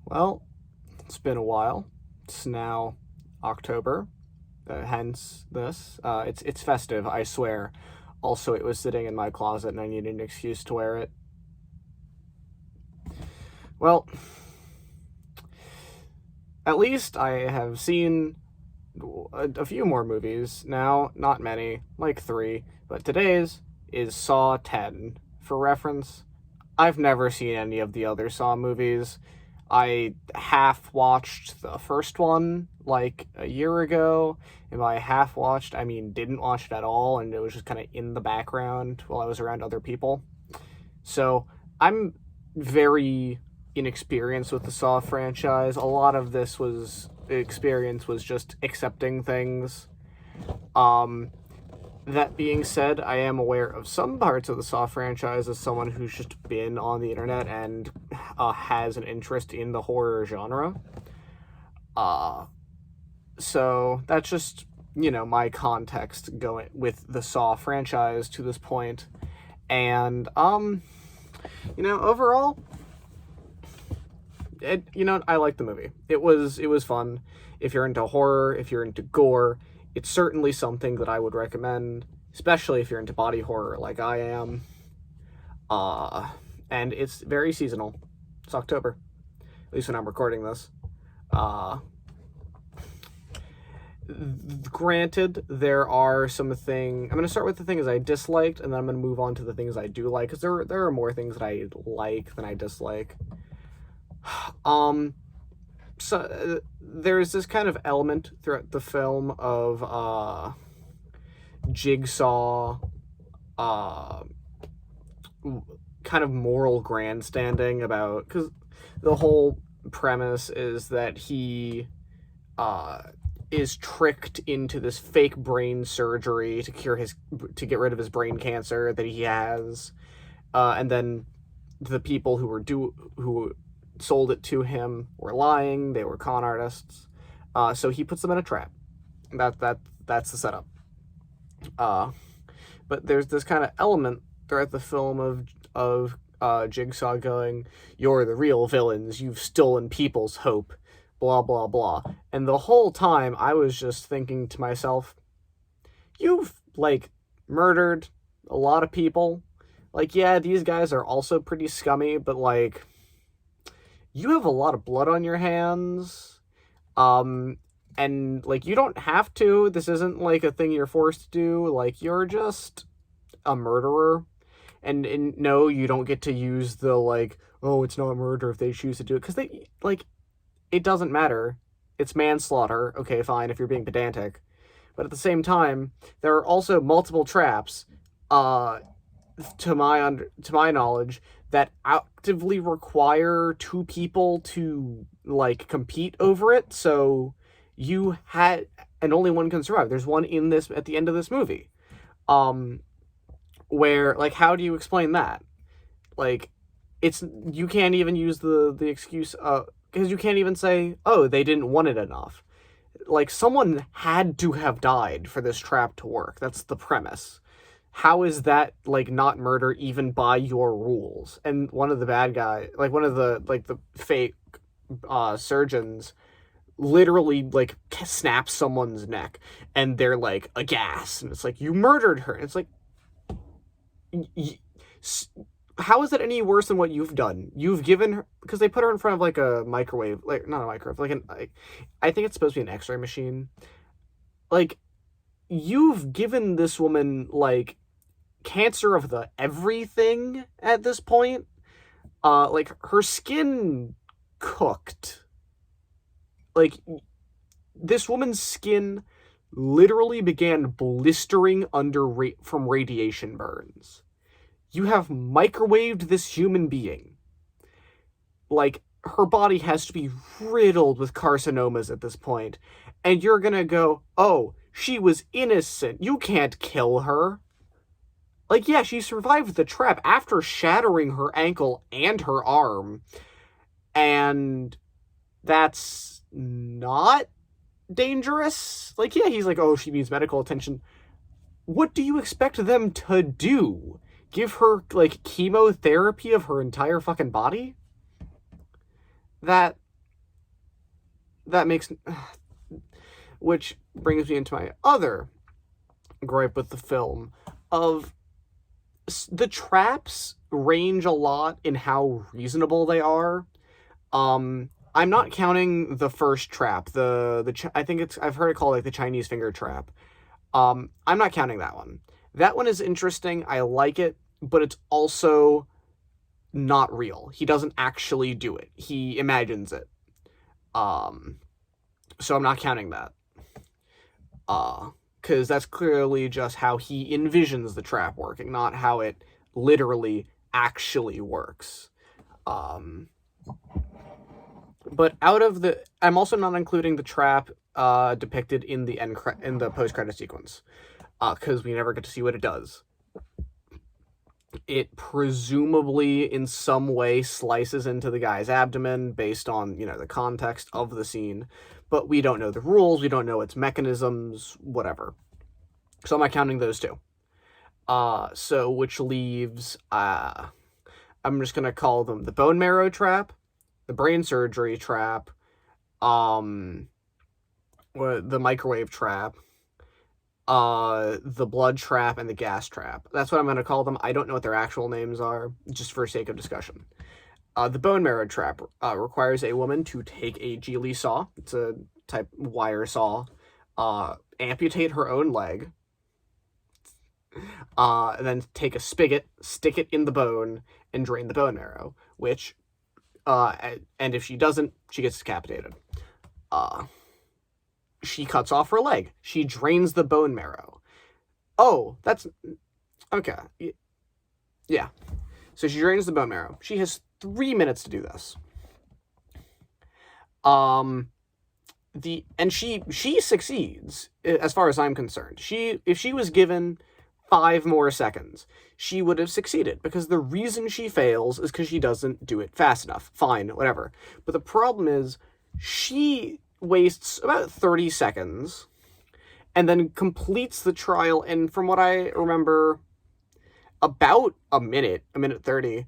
Well, it's been a while. It's now October, hence this. It's festive, I swear. Also, it was sitting in my closet and I needed an excuse to wear it. Well, at least I have seen a few more movies now. Not many, like 3. But today's is Saw 10. For reference, I've never seen any of the other Saw movies. I half watched the first one like a year ago, and by half watched, I mean didn't watch it at all, and it was just kind of in the background while I was around other people. So I'm very inexperienced with the Saw franchise. A lot of this was experience was just accepting things. Um, that being said, I am aware of some parts of the Saw franchise as someone who's just been on the internet and has an interest in the horror genre. Uh, so that's just, my context going with the Saw franchise to this point. And, overall, I like the movie. It was fun. If you're into horror, if you're into gore, it's certainly something that I would recommend, especially if you're into body horror like I am. And it's very seasonal. It's October, at least when I'm recording this. Granted, there are some things. I'm going to start with the things I disliked, and then I'm going to move on to the things I do like, because there are more things that I like than I dislike. So there's this kind of element throughout the film of Jigsaw kind of moral grandstanding about, because the whole premise is that he is tricked into this fake brain surgery to get rid of his brain cancer that he has, and then the people who sold it to him were lying. They were con artists. So he puts them in a trap. That's the setup. But there's this kind of element throughout the film of Jigsaw going, "You're the real villains. You've stolen people's hope." Blah blah blah. And the whole time I was just thinking to myself, "You've murdered a lot of people. Yeah, these guys are also pretty scummy, but you have a lot of blood on your hands. And you don't have to. This isn't a thing you're forced to do. You're just a murderer. And no, you don't get to use the oh, it's not murder if they choose to do it, because they it doesn't matter. It's manslaughter. Okay, fine, if you're being pedantic. But at the same time, there are also multiple traps, to my knowledge, that actively require 2 people to compete over it. So you had, and only one can survive. There's one at the end of this movie, where how do you explain that? You can't even use the excuse, because you can't even say, oh, they didn't want it enough. Someone had to have died for this trap to work. That's the premise. How is that not murder even by your rules? And one of the bad guys, one of the fake surgeons, literally snaps someone's neck, and they're aghast, and it's you murdered her. And it's how is it any worse than what you've done? You've given her, because they put her in front of a microwave, not a microwave, I think it's supposed to be an X-ray machine. You've given this woman cancer of the everything at this point. Her skin cooked. This woman's skin literally began blistering from radiation burns. You have microwaved this human being. Her body has to be riddled with carcinomas at this point, and you're gonna go, oh, she was innocent. You can't kill her. Yeah, she survived the trap after shattering her ankle and her arm, and that's not dangerous. Yeah, he's oh, she needs medical attention. What do you expect them to do? Give her, chemotherapy of her entire fucking body? That that makes, which brings me into my other gripe with the film of the traps range a lot in how reasonable they are. I'm not counting the first trap, I think I've heard it called like the Chinese finger trap. I'm not counting that one. That one is interesting. I like it, but it's also not real. He doesn't actually do it. He imagines it. So I'm not counting that. Because that's clearly just how he envisions the trap working, not how it literally actually works. But I'm also not including the trap depicted in the in the post-credit sequence, because we never get to see what it does. It presumably in some way slices into the guy's abdomen based on, the context of the scene, but we don't know the rules, we don't know its mechanisms, whatever. So I'm not counting those two. So which leaves, I'm just gonna call them the bone marrow trap, the brain surgery trap, the microwave trap, the blood trap, and the gas trap. That's what I'm going to call them. I don't know what their actual names are, just for sake of discussion. The bone marrow trap requires a woman to take a Geely saw, it's a type wire saw, amputate her own leg, and then take a spigot, stick it in the bone, and drain the bone marrow, which, and if she doesn't, she gets decapitated. She cuts off her leg. She drains the bone marrow. Oh, that's... Okay. Yeah. So she drains the bone marrow. She has 3 minutes to do this. And she succeeds, as far as I'm concerned. If she was given 5 more seconds, she would have succeeded, because the reason she fails is because she doesn't do it fast enough. Fine, whatever. But the problem is, she wastes about 30 seconds and then completes the trial in, from what I remember, about a minute 30,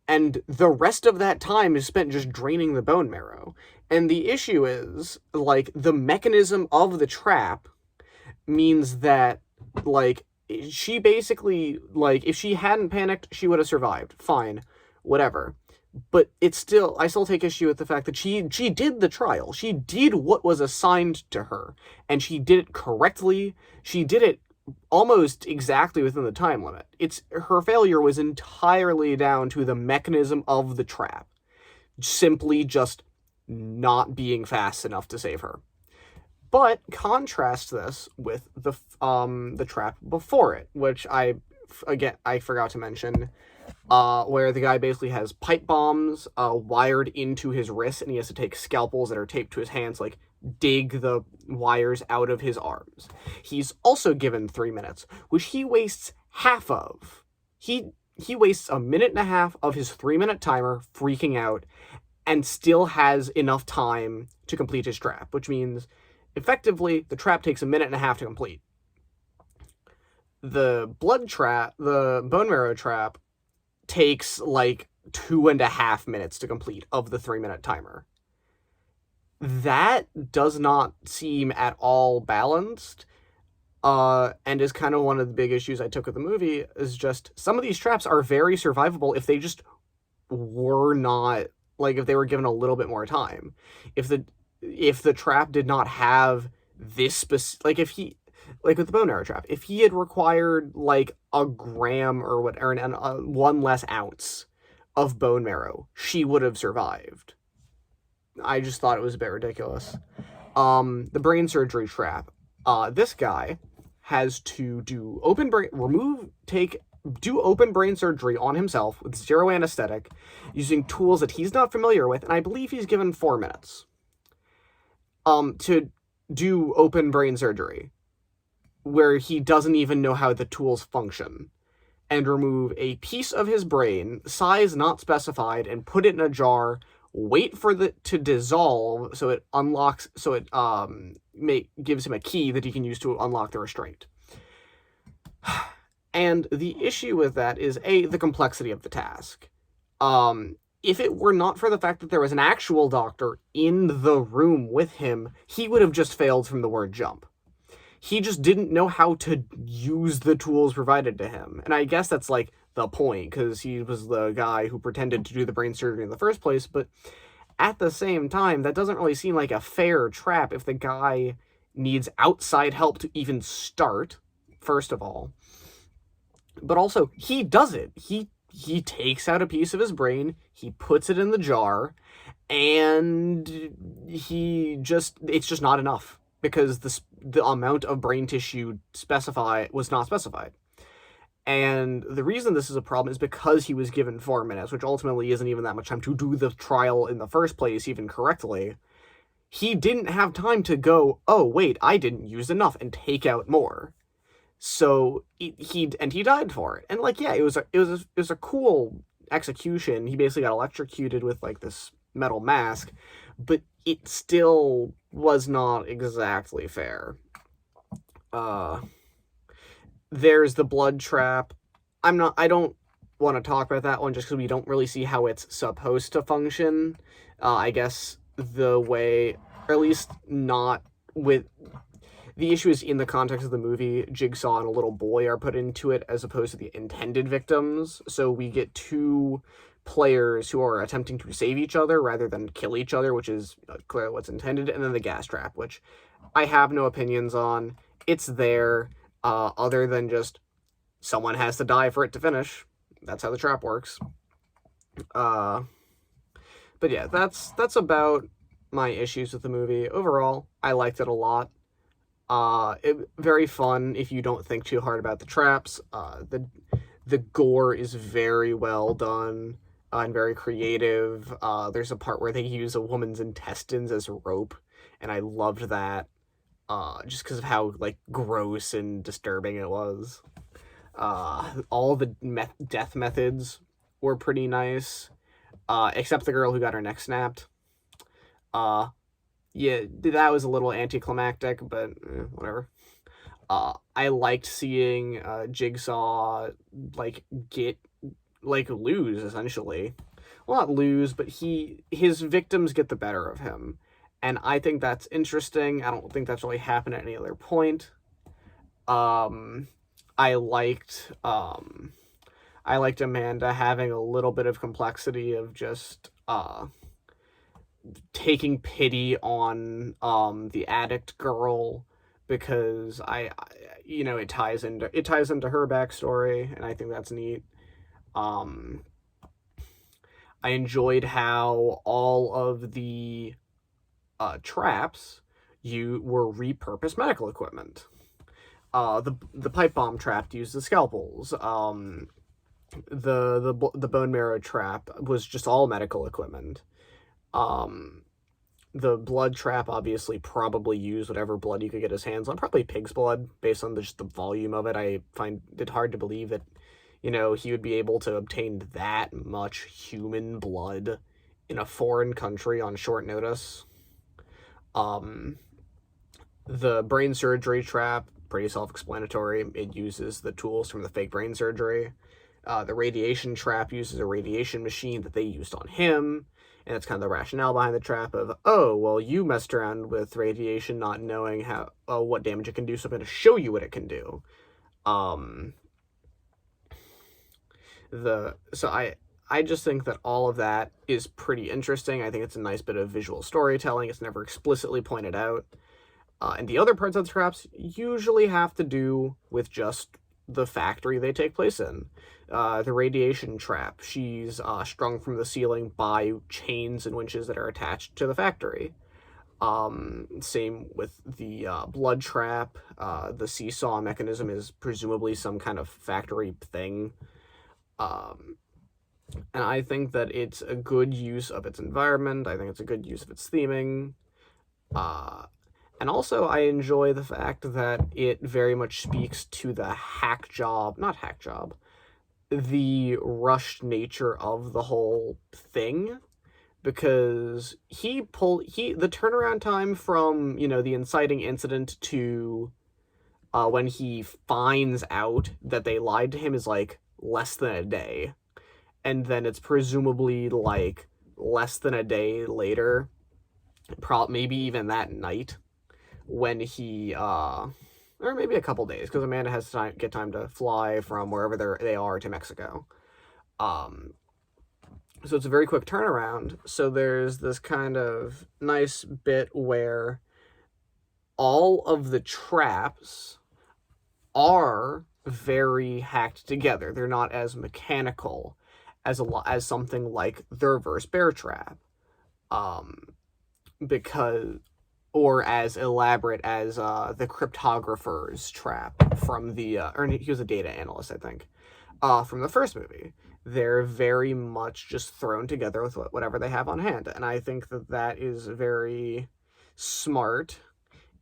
and the rest of that time is spent just draining the bone marrow. And the issue is, like, the mechanism of the trap means that, like, she basically, like, if she hadn't panicked, she would have survived. Fine, whatever. But I still take issue with the fact that she did the trial. She did what was assigned to her, and she did it correctly. She did it almost exactly within the time limit. Her failure was entirely down to the mechanism of the trap, simply just not being fast enough to save her. But contrast this with the trap before it, which I forgot to mention. Where the guy basically has pipe bombs wired into his wrist, and he has to take scalpels that are taped to his hands, like, dig the wires out of his arms. He's also given 3 minutes, which he wastes half of. He wastes 1.5 minutes of his 3-minute timer freaking out, and still has enough time to complete his trap, which means, effectively, the trap takes 1.5 minutes to complete. The bone marrow trap, takes like 2.5 minutes to complete of the 3-minute timer. That does not seem at all balanced, and is kind of one of the big issues I took with the movie, is just some of these traps are very survivable if they just were not, like, if they were given a little bit more time. If the trap did not have this specific, like with the bone marrow trap, if he had required like a gram or whatever, and 1 less ounce of bone marrow, she would have survived. I just thought it was a bit ridiculous. The brain surgery trap. This guy has to do open brain surgery on himself with 0 anesthetic, using tools that he's not familiar with, and I believe he's given 4 minutes. To do open brain surgery, where he doesn't even know how the tools function, and remove a piece of his brain, size not specified, and put it in a jar, wait for it to dissolve so it unlocks, so it gives him a key that he can use to unlock the restraint. And the issue with that is, A, the complexity of the task. if it were not for the fact that there was an actual doctor in the room with him, he would have just failed from the word jump. He just didn't know how to use the tools provided to him. And I guess that's like the point, because he was the guy who pretended to do the brain surgery in the first place. But at the same time, that doesn't really seem like a fair trap if the guy needs outside help to even start, first of all. But also, he does it. He takes out a piece of his brain, he puts it in the jar, and it's just not enough, because the amount of brain tissue was not specified. And the reason this is a problem is because he was given 4 minutes, which ultimately isn't even that much time to do the trial in the first place, even correctly. He didn't have time to go, oh, wait, I didn't use enough, and take out more. So he died for it. And like, yeah, it was a cool execution. He basically got electrocuted with like this metal mask, but it still was not exactly fair. There's the blood trap. I don't want to talk about that one just because we don't really see how it's supposed to function. I guess the way, or at least not with... The issue is, in the context of the movie, Jigsaw and a little boy are put into it as opposed to the intended victims. So we get 2 players who are attempting to save each other rather than kill each other, which is clearly what's intended. And then the gas trap, which I have no opinions on. It's there, other than just someone has to die for it to finish. That's how the trap works. But yeah, that's about my issues with the movie. Overall, I liked it a lot. Very fun if you don't think too hard about the traps. The gore is very well done and very creative. There's a part where they use a woman's intestines as rope, and I loved that. Just because of how like gross and disturbing it was. All the death methods were pretty nice, except the girl who got her neck snapped. Yeah, that was a little anticlimactic, but whatever. I liked seeing Jigsaw lose, essentially. Well, not lose, but his victims get the better of him. And I think that's interesting. I don't think that's really happened at any other point. I liked Amanda having a little bit of complexity of just taking pity on the addict girl, because it ties into her backstory, and I think that's neat. I enjoyed how all of the traps were repurposed medical equipment. The pipe bomb trap used the scalpels. The bone marrow trap was just all medical equipment. The blood trap obviously probably used whatever blood you could get his hands on, probably pig's blood, based on just the volume of it. I find it hard to believe that, he would be able to obtain that much human blood in a foreign country on short notice. The brain surgery trap, pretty self-explanatory. It uses the tools from the fake brain surgery. The radiation trap uses a radiation machine that they used on him. And it's kind of the rationale behind the trap of, oh, well, you messed around with radiation not knowing what damage it can do, so I'm going to show you what it can do. I just think that all of that is pretty interesting. I think it's a nice bit of visual storytelling. It's never explicitly pointed out. And the other parts of the traps usually have to do with just the factory they take place in. The radiation trap, she's strung from the ceiling by chains and winches that are attached to the factory. Same with the blood trap. The seesaw mechanism is presumably some kind of factory thing. And I think that it's a good use of its environment. I think it's a good use of its theming. And also, I enjoy the fact that it very much speaks to the the rushed nature of the whole thing, because the turnaround time from, the inciting incident to when he finds out that they lied to him is like less than a day. and then it's presumably like less than a day later, maybe even that night, when he or maybe a couple days, because Amanda has to get time to fly from wherever they are to Mexico. So it's a very quick turnaround. So there's this kind of nice bit where all of the traps are very hacked together. They're not as mechanical as something like the reverse bear trap, because or as elaborate as the cryptographer's trap from the or he was a data analyst, I think, from the first movie. They're very much just thrown together with whatever they have on hand, and I think that is very smart.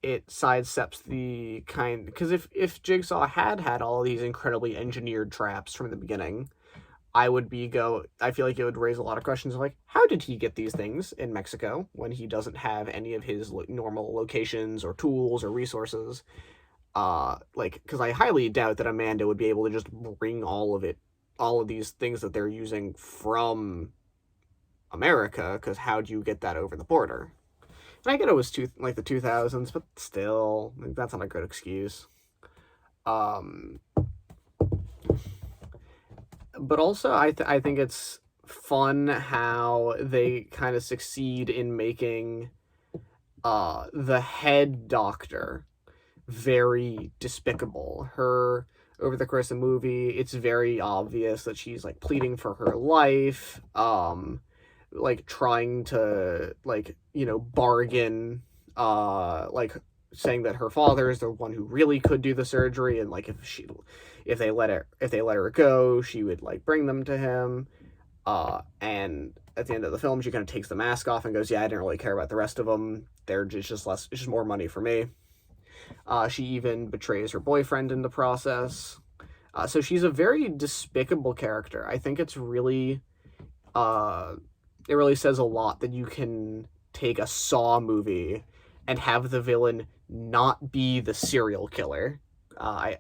It sidesteps the kind, because if Jigsaw had all these incredibly engineered traps from the beginning, I feel like it would raise a lot of questions of like, how did he get these things in Mexico when he doesn't have any of his normal locations or tools or resources? Because I highly doubt that Amanda would be able to just bring all of these things that they're using from America, because how do you get that over the border? And I get it was the 2000s, but still, like, that's not a good excuse. But also, I think it's fun how they kind of succeed in making the head doctor very despicable. Over the course of the movie, it's very obvious that she's like pleading for her life, like trying to bargain, like saying that her father is the one who really could do the surgery, and like if they let her go, she would like bring them to him. And at the end of the film, she kind of takes the mask off and goes, "Yeah, I didn't really care about the rest of them. They're just less. It's just more money for me." She even betrays her boyfriend in the process. So she's a very despicable character. I think it really says a lot that you can take a Saw movie and have the villain not be the serial killer. I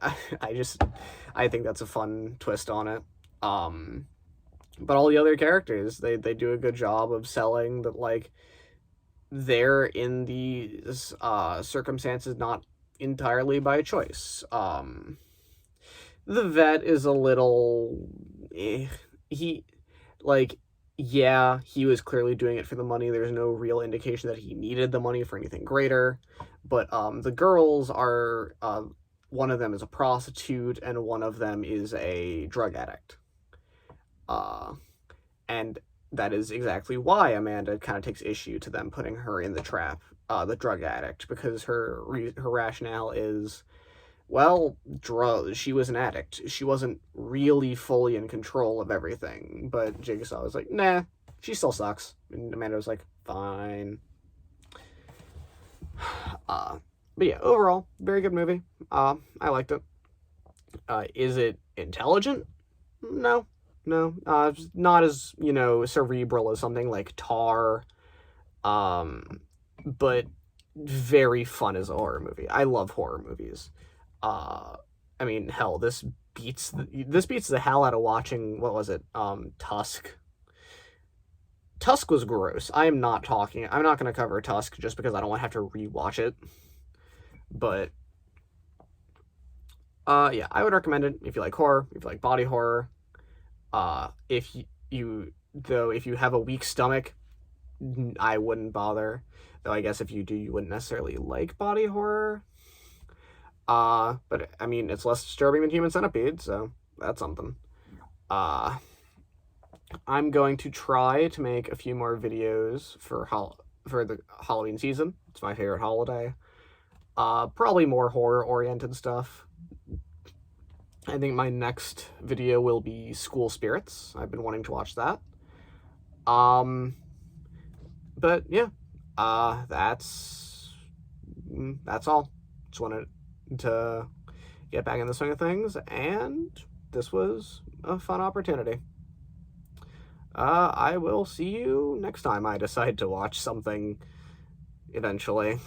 think that's a fun twist on it. But all the other characters, they do a good job of selling that, like, they're in these circumstances not entirely by choice. The vet is a little he was clearly doing it for the money. There's no real indication that he needed the money for anything greater. But the girls are one of them is a prostitute and one of them is a drug addict. And that is exactly why Amanda kind of takes issue to them putting her in the trap, the drug addict, because her rationale is, well, she was an addict. She wasn't really fully in control of everything. But Jigsaw was like, nah, she still sucks. And Amanda was like, fine. But yeah, overall, very good movie. I liked it. Is it intelligent? No. Not as, cerebral as something like Tar. But very fun as a horror movie. I love horror movies. I mean, hell, this beats the hell out of watching, what was it? Tusk. Tusk was gross. I'm not going to cover Tusk just because I don't want to have to rewatch it. But yeah, I would recommend it if you like horror, if you like body horror. If you have a weak stomach, I wouldn't bother. Though I guess if you do, you wouldn't necessarily like body horror. But I mean, it's less disturbing than Human Centipede, so that's something. I'm going to try to make a few more videos for the Halloween season. It's my favorite holiday. Probably more horror-oriented stuff. I think my next video will be School Spirits. I've been wanting to watch that. But yeah, that's all. Just wanted to get back in the swing of things, and this was a fun opportunity. I will see you next time I decide to watch something eventually.